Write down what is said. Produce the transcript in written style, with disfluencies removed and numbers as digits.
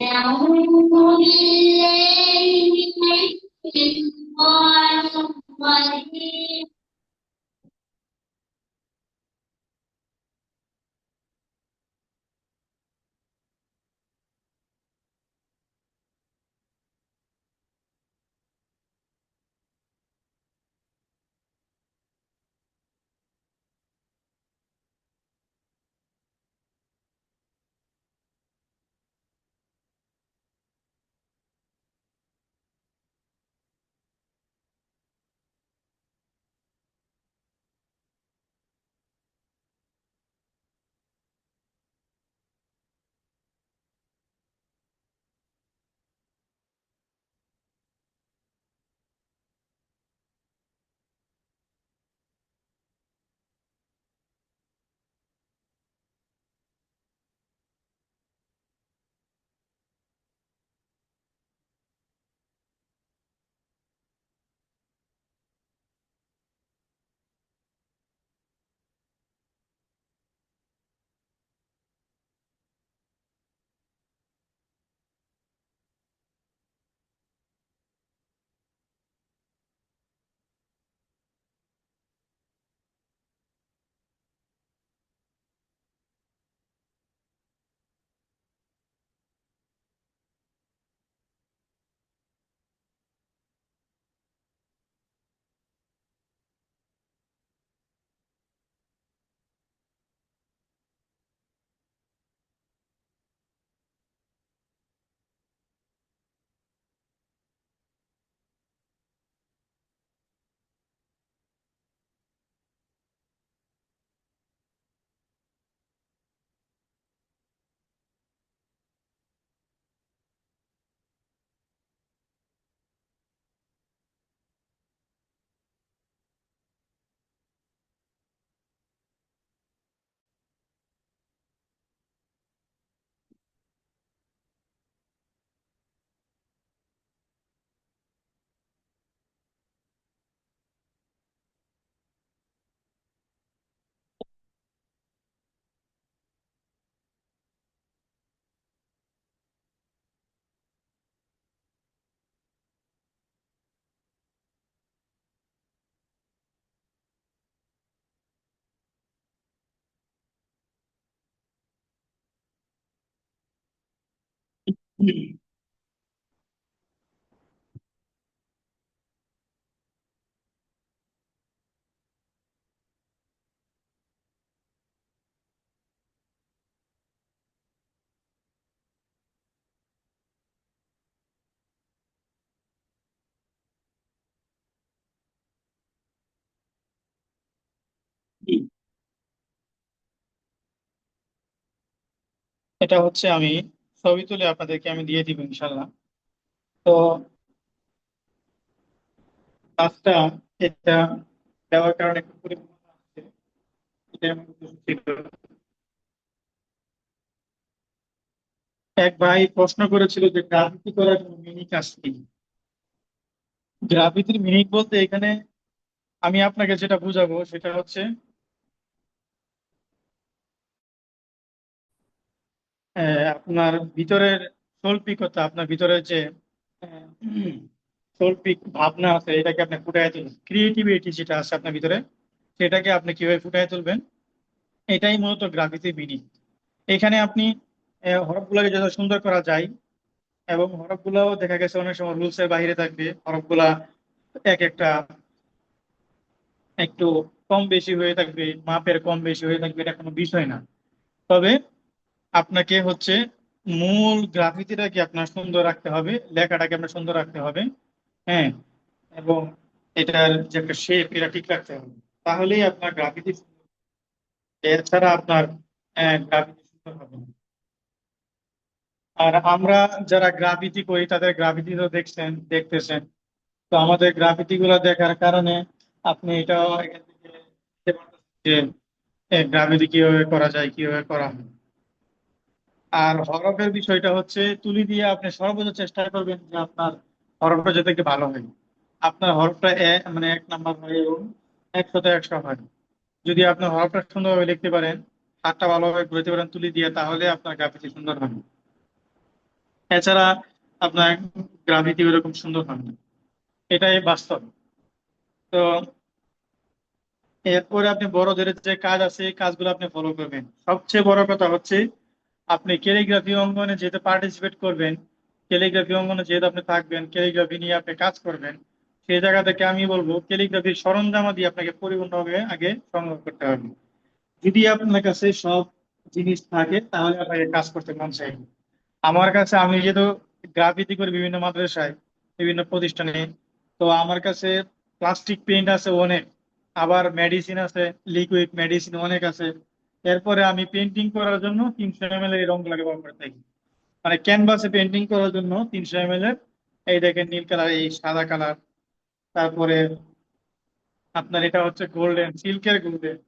أعوذ بالله من الشيطان الرجيم. এটা হচ্ছে আমি ছবি তুলে আপনাদেরকে আমি দিয়ে দিব ইনশাল্লাহ। তো কাজটা এটা দেওয়ার কারণে একটু পরিবর্তন আসছে, এটাই আমার উদ্দেশ্য ছিল। এক ভাই প্রশ্ন করেছিল যে গ্রাফিতি করার কোনো মিনিং আছে কি। গ্রাফিতির মিনিং বলতে এখানে আমি আপনাকে যেটা বুঝাবো সেটা হচ্ছে আপনার ভিতরের শৈল্পিকতা, আপনার ভিতরের যে আহ, শৈল্পিক ভাবনা আছে এটাকে আপনি ফুটাই তুলবেন, ক্রিয়েটিভিটি যেটা আছে আপনার ভিতরে সেটাকে আপনি কিভাবে ফুটাই তুলবেন, এটাই মূলত গ্রাফিতির মিনিং। এখানে আপনি হরফগুলোকে যত সুন্দর করা যায়, এবং হরফগুলাও দেখা গেছে অনেক সময় রুলস এর বাইরে থাকবে, হরফগুলা এক একটা একটু কম বেশি হয়ে থাকবে, মাপের কম বেশি হয়ে থাকবে, এটা কোনো বিষয় না। তবে আপনাকে হচ্ছে মূল গ্রাফিতিটাকে আপনার সুন্দর রাখতে হবে, লেখাটাকে আপনার সুন্দর রাখতে হবে। হ্যাঁ, এবং এটার যে একটা শেপ এটা ঠিক রাখতে হবে, তাহলেই আপনার গ্রাফিতি। এছাড়া আপনার গ্রাফিতি সুন্দর হবে না। আর আমরা যারা গ্রাফিতি করি তাদের গ্রাফিতি তো দেখতেছেন। তো আমাদের গ্রাফিতি গুলো দেখার কারণে আপনি এটাও এখান থেকে বুঝতে পারতেছেন যে গ্রাফিতি কিভাবে করা যায়, কিভাবে করা হয়। আর হরফের বিষয়টা হচ্ছে তুলি দিয়ে আপনি সর্বোচ্চ চেষ্টা করবেন যে আপনার হরফটা যাতে একটু ভালো হয়, আপনার হরফটা মানে 1 নাম্বার হয় এবং 100-তে 100 হয়। যদি আপনার হরফটা সুন্দরভাবে লিখতে পারেন, হাতটা ভালোভাবে ঘুরতে পারেন তুলি দিয়ে, তাহলে আপনার গ্রাফিতি সুন্দর হবে। এছাড়া আপনার গ্রাফিতি ওরকম সুন্দর হবে না, এটাই বাস্তব। তো এরপরে আপনি বড়দের যে কাজ আছে এই কাজগুলো আপনি ফলো করবেন। সবচেয়ে বড় কথা হচ্ছে আপনি ক্যালিগ্রাফি অঙ্গনে যেহেতু পার্টিসিপেট করবেন, ক্যালিগ্রাফি অঙ্গনে যেহেতু আপনি থাকবেন, ক্যালিগ্রাফি নিয়ে আপনি কাজ করবেন, সেই জায়গা থেকে আমি বলবো ক্যালিগ্রাফির সরঞ্জামাদি আপনাকে পরিপূর্ণভাবে আগে সংগ্রহ করতে হবে। যদি আপনার কাছে সব জিনিস থাকে তাহলে আপনাকে কাজ করতে মন চাইবে। আমার কাছে, আমি যেহেতু গ্রাফিতি করি বিভিন্ন মাদ্রাসায়, বিভিন্ন প্রতিষ্ঠানে, তো আমার কাছে প্লাস্টিক পেইন্ট আছে অনেক, আবার মেডিসিন আছে, লিকুইড মেডিসিন অনেক আছে। এরপরে আমি পেন্টিং করার জন্য 300 ml এর রং ব্যবহার করে থাকি। মানে ক্যানভাসে পেন্টিং করার জন্য 300 ml এর, এই দেখেন নীল কালার, এই সাদা কালার, তারপরে আপনার এটা হচ্ছে গোল্ডেন, সিল্কের গোল্ডেন,